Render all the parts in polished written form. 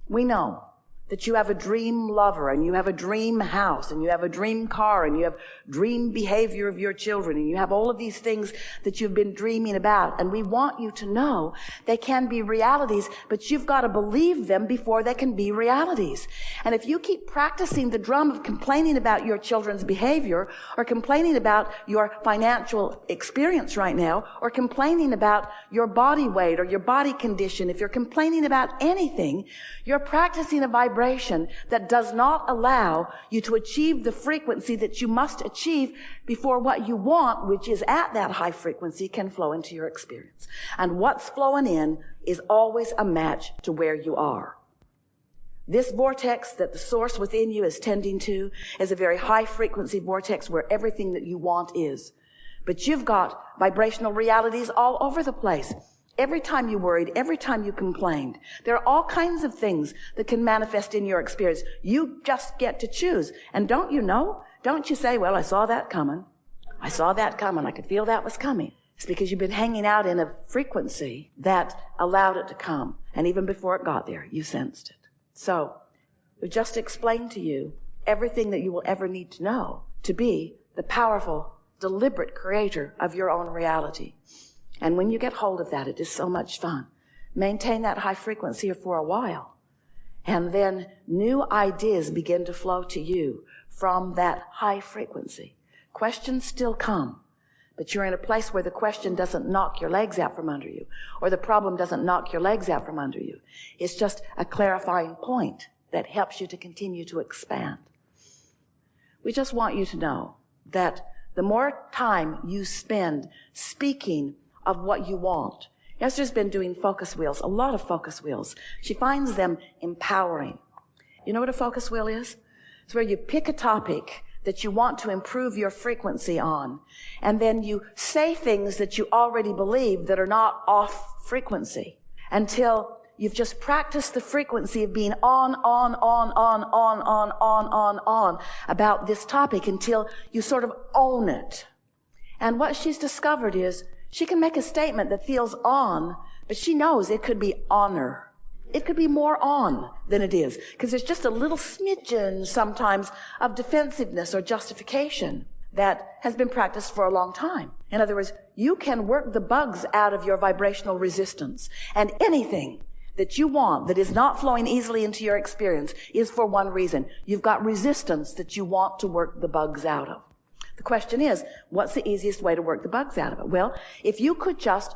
We know that you have a dream lover, and you have a dream house, and you have a dream car, and you have dream behavior of your children, and you have all of these things that you've been dreaming about. And we want you to know they can be realities, but you've got to believe them before they can be realities. And if you keep practicing the drum of complaining about your children's behavior, or complaining about your financial experience right now, or complaining about your body weight or your body condition, if you're complaining about anything, you're practicing a vibration that does not allow you to achieve the frequency that you must achieve before what you want, which is at that high frequency, can flow into your experience. And what's flowing in is always a match to where you are. This vortex that the source within you is tending to is a very high frequency vortex where everything that you want is. But you've got vibrational realities all over the place. Every time you worried, every time you complained, there are all kinds of things that can manifest in your experience. You just get to choose. And don't you know? Don't you say, well, I saw that coming. I saw that coming. I could feel that was coming. It's because you've been hanging out in a frequency that allowed it to come. And even before it got there, you sensed it. So we just explained to you everything that you will ever need to know to be the powerful, deliberate creator of your own reality. And when you get hold of that, it is so much fun. Maintain that high frequency for a while. And then new ideas begin to flow to you from that high frequency. Questions still come, but you're in a place where the question doesn't knock your legs out from under you, or the problem doesn't knock your legs out from under you. It's just a clarifying point that helps you to continue to expand. We just want you to know that the more time you spend speaking of what you want. Esther's been doing focus wheels, a lot of focus wheels. She finds them empowering. You know what a focus wheel is? It's where you pick a topic that you want to improve your frequency on, and then you say things that you already believe that are not off frequency until you've just practiced the frequency of being on about this topic until you sort of own it. And what she's discovered is she can make a statement that feels on, but she knows it could be honor. It could be more on than it is, because there's just a little smidgen sometimes of defensiveness or justification that has been practiced for a long time. In other words, you can work the bugs out of your vibrational resistance, and anything that you want that is not flowing easily into your experience is for one reason. You've got resistance that you want to work the bugs out of. The question is, what's the easiest way to work the bugs out of it? Well, if you could just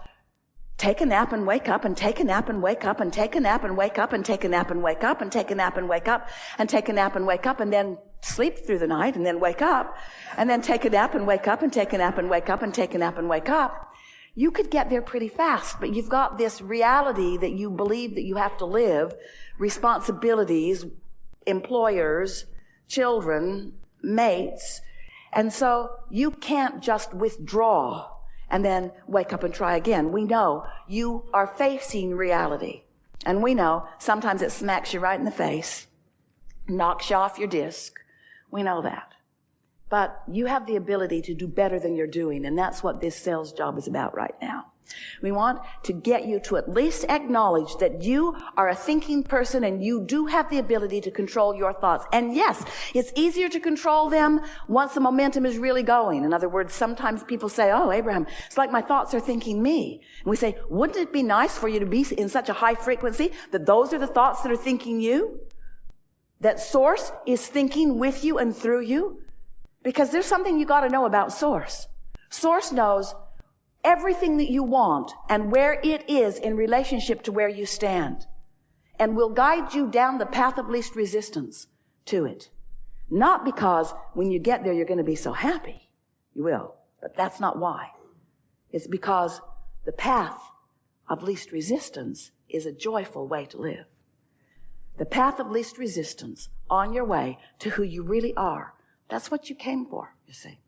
take a nap and wake up and take a nap and wake up and take a nap and wake up and take a nap and wake up and take a nap and wake up and take a nap and wake up and then sleep through the night and then wake up and then take a nap and wake up and take a nap and wake up and take a nap and wake up, you could get there pretty fast. But you've got this reality that you believe that you have to live, responsibilities, employers, children, mates. And so you can't just withdraw and then wake up and try again. We know you are facing reality. And we know sometimes it smacks you right in the face, knocks you off your disc. We know that. But you have the ability to do better than you're doing, and that's what this sales job is about right now. We want to get you to at least acknowledge that you are a thinking person and you do have the ability to control your thoughts. And yes, it's easier to control them once the momentum is really going. In other words, sometimes people say, oh, Abraham, it's like my thoughts are thinking me. And we say, wouldn't it be nice for you to be in such a high frequency that those are the thoughts that are thinking you? That Source is thinking with you and through you? Because there's something you got to know about Source. Source knows everything that you want and where it is in relationship to where you stand, and will guide you down the path of least resistance to it. Not because when you get there you're going to be so happy. You will, but that's not why. It's because the path of least resistance is a joyful way to live. The path of least resistance on your way to who you really are. That's what you came for, you see.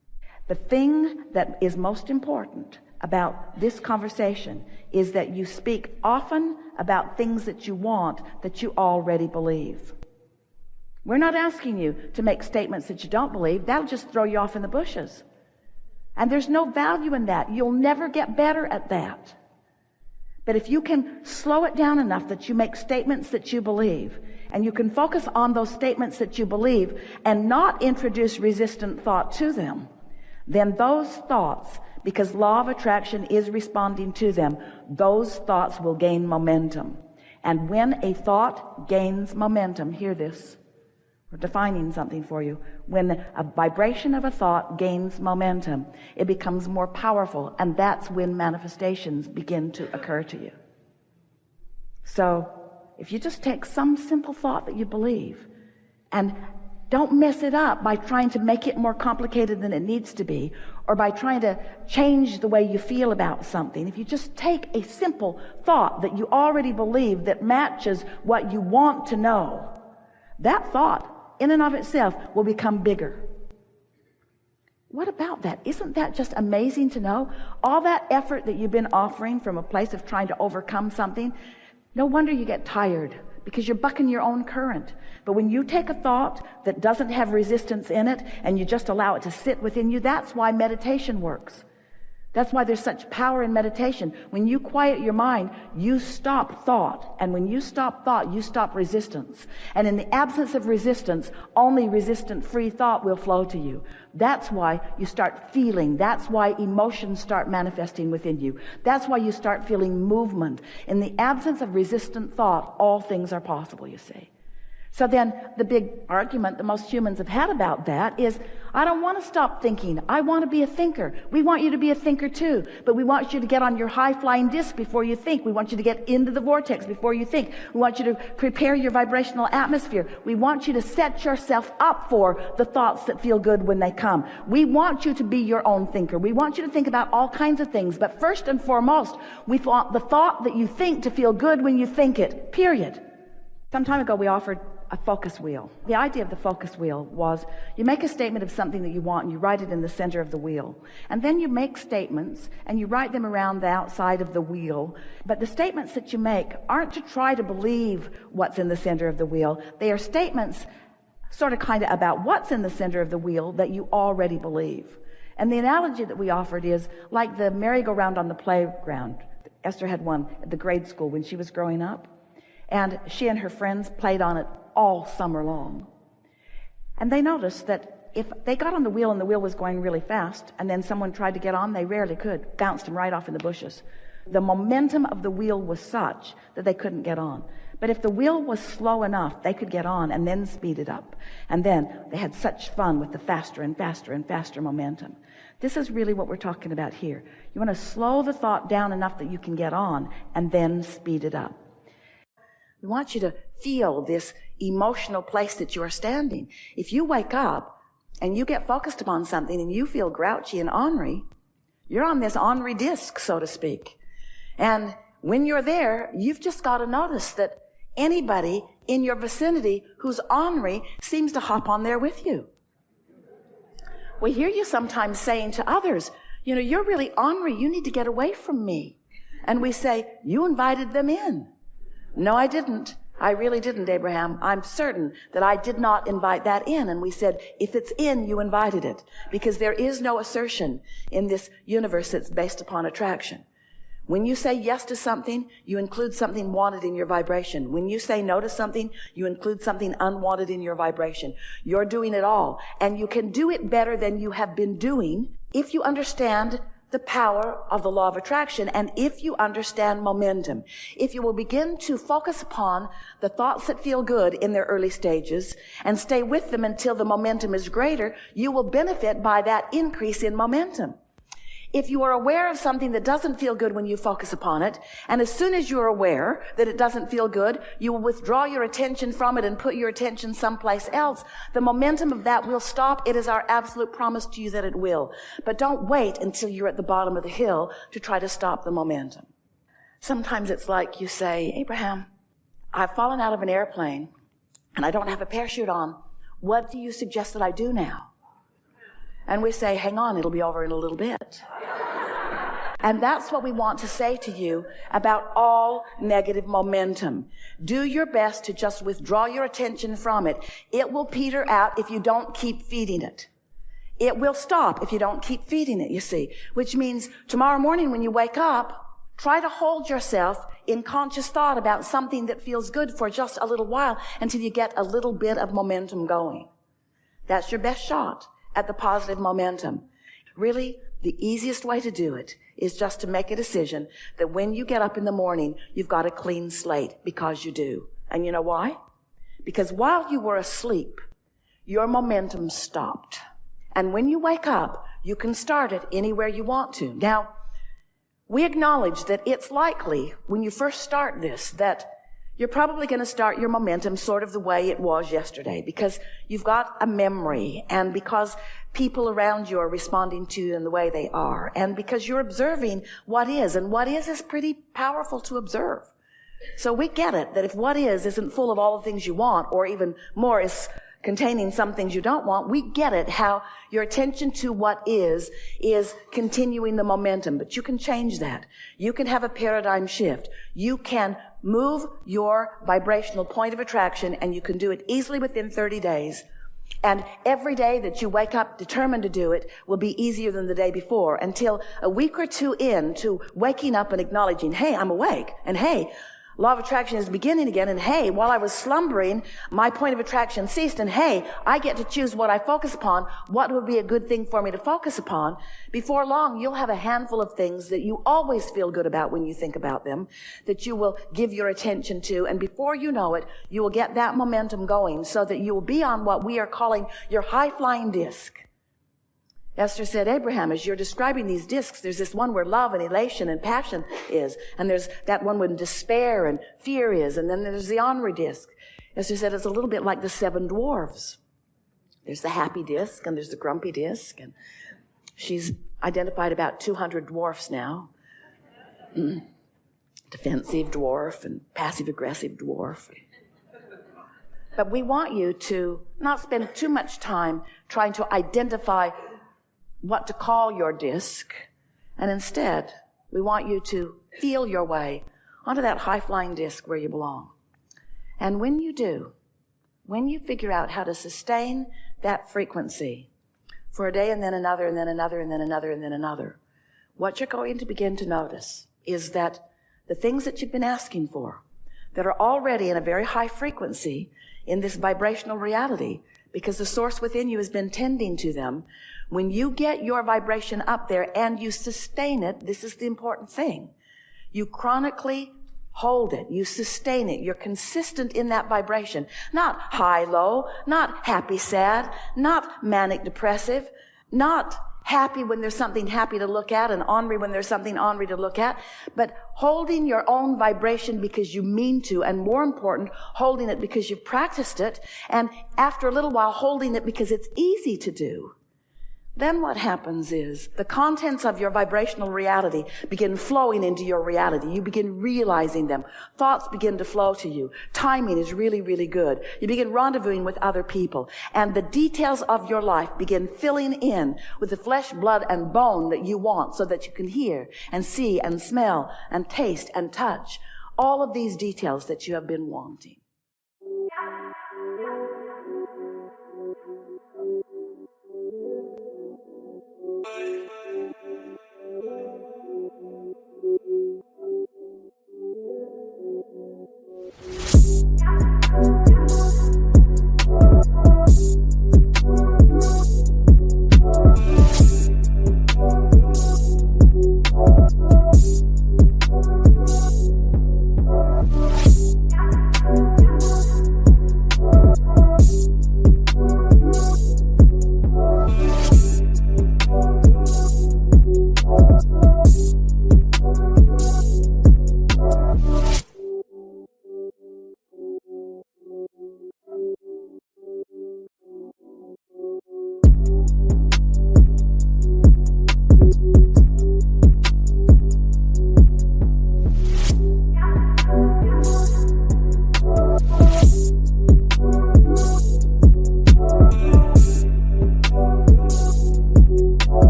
The thing that is most important about this conversation is that you speak often about things that you want that you already believe. We're not asking you to make statements that you don't believe. That'll just throw you off in the bushes. And there's no value in that. You'll never get better at that. But if you can slow it down enough that you make statements that you believe, and you can focus on those statements that you believe and not introduce resistant thought to them, then those thoughts, because law of attraction is responding to them, those thoughts will gain momentum. And when a thought gains momentum, hear this, we're defining something for you. When a vibration of a thought gains momentum, it becomes more powerful, and that's when manifestations begin to occur to you. So if you just take some simple thought that you believe and don't mess it up by trying to make it more complicated than it needs to be, or by trying to change the way you feel about something. If you just take a simple thought that you already believe that matches what you want to know, that thought in and of itself will become bigger. What about that? Isn't that just amazing to know? All that effort that you've been offering from a place of trying to overcome something, no wonder you get tired, because you're bucking your own current. But when you take a thought that doesn't have resistance in it and you just allow it to sit within you, that's why meditation works. That's why there's such power in meditation. When you quiet your mind, you stop thought. And when you stop thought, you stop resistance. And in the absence of resistance, only resistant-free thought will flow to you. That's why you start feeling. That's why emotions start manifesting within you. That's why you start feeling movement. In the absence of resistant thought, all things are possible, you see. So then the big argument that most humans have had about that is, I don't want to stop thinking. I want to be a thinker. We want you to be a thinker too, but we want you to get on your high-flying disc before you think. We want you to get into the vortex before you think. We want you to prepare your vibrational atmosphere. We want you to set yourself up for the thoughts that feel good when they come. We want you to be your own thinker. We want you to think about all kinds of things, but first and foremost, we want the thought that you think to feel good when you think it, period. Some time ago, we offered a focus wheel. The idea of the focus wheel was you make a statement of something that you want and you write it in the center of the wheel. And then you make statements and you write them around the outside of the wheel. But the statements that you make aren't to try to believe what's in the center of the wheel. They are statements sort of kind of about what's in the center of the wheel that you already believe. And the analogy that we offered is like the merry-go-round on the playground. Esther had one at the grade school when she was growing up. And she and her friends played on it all summer long. And they noticed that if they got on the wheel and the wheel was going really fast, and then someone tried to get on, they rarely could. Bounced them right off in the bushes. The momentum of the wheel was such that they couldn't get on. But if the wheel was slow enough, they could get on and then speed it up. And then they had such fun with the faster and faster and faster momentum. This is really what we're talking about here. You want to slow the thought down enough that you can get on and then speed it up. We want you to feel this emotional place that you are standing. If you wake up and you get focused upon something and you feel grouchy and ornery, you're on this ornery disc, so to speak. And when you're there, you've just got to notice that anybody in your vicinity who's ornery seems to hop on there with you. We hear you sometimes saying to others, you know, you're really ornery. You need to get away from me. And we say, you invited them in. No, I didn't. I really didn't, Abraham. I'm certain that I did not invite that in. And we said, if it's in, you invited it. Because there is no assertion in this universe that's based upon attraction. When you say yes to something, you include something wanted in your vibration. When you say no to something, you include something unwanted in your vibration. You're doing it all. And you can do it better than you have been doing if you understand the power of the law of attraction, and if you understand momentum. If you will begin to focus upon the thoughts that feel good in their early stages and stay with them until the momentum is greater, you will benefit by that increase in momentum. If you are aware of something that doesn't feel good when you focus upon it, and as soon as you're aware that it doesn't feel good, you will withdraw your attention from it and put your attention someplace else, the momentum of that will stop. It is our absolute promise to you that it will. But don't wait until you're at the bottom of the hill to try to stop the momentum. Sometimes it's like you say, Abraham, I've fallen out of an airplane and I don't have a parachute on. What do you suggest that I do now? And we say, hang on, it'll be over in a little bit. And that's what we want to say to you about all negative momentum. Do your best to just withdraw your attention from it. It will peter out if you don't keep feeding it. It will stop if you don't keep feeding it, you see. Which means tomorrow morning when you wake up, Try to hold yourself in conscious thought about something that feels good for just a little while until you get a little bit of momentum going. That's your best shot at the positive momentum. Really, the easiest way to do it is just to make a decision that when you get up in the morning, you've got a clean slate, because you do. And you know why? Because while you were asleep, your momentum stopped. And when you wake up, you can start it anywhere you want to. Now, we acknowledge that it's likely when you first start this that you're probably going to start your momentum sort of the way it was yesterday, because you've got a memory, and because people around you are responding to you in the way they are, and because you're observing what is, and what is pretty powerful to observe. So we get it that if what is isn't full of all the things you want, or even more is containing some things you don't want, we get it how your attention to what is continuing the momentum. But you can change that. You can have a paradigm shift. You can move your vibrational point of attraction, and you can do it easily within 30 days. And every day that you wake up determined to do it will be easier than the day before, until a week or two into waking up and acknowledging, hey, I'm awake, and hey, law of attraction is beginning again, and hey, while I was slumbering, my point of attraction ceased, and hey, I get to choose what I focus upon, what would be a good thing for me to focus upon. Before long, you'll have a handful of things that you always feel good about when you think about them, that you will give your attention to, and before you know it, you will get that momentum going so that you will be on what we are calling your high-flying disc. Esther said, Abraham, as you're describing these discs, there's this one where love and elation and passion is, and there's that one when despair and fear is, and then there's the ornery disc. Esther said it's a little bit like the 7 dwarfs. There's the happy disc, and there's the grumpy disc, and she's identified about 200 dwarfs now. Defensive dwarf and passive-aggressive dwarf. But we want you to not spend too much time trying to identify what to call your disc, and instead, we want you to feel your way onto that high-flying disc where you belong. And when you do, when you figure out how to sustain that frequency for a day and then another and then another and then another and then another, what you're going to begin to notice is that the things that you've been asking for, that are already in a very high frequency in this vibrational reality, because the source within you has been tending to them, when you get your vibration up there and you sustain it, this is the important thing. You chronically hold it. You sustain it. You're consistent in that vibration. Not high-low, not happy-sad, not manic-depressive, not happy when there's something happy to look at and ornery when there's something ornery to look at, but holding your own vibration because you mean to, and more important, holding it because you've practiced it, and after a little while holding it because it's easy to do. Then what happens is the contents of your vibrational reality begin flowing into your reality. You begin realizing them. Thoughts begin to flow to you. Timing is really, really good. You begin rendezvousing with other people. And the details of your life begin filling in with the flesh, blood, and bone that you want, so that you can hear and see and smell and taste and touch all of these details that you have been wanting.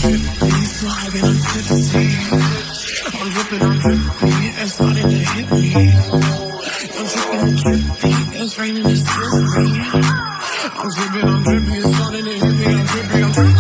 It's starting to hit me. I'm tripping, it's raining, it's dripping. I'm dripping, it's starting to hit me. I'm dripping,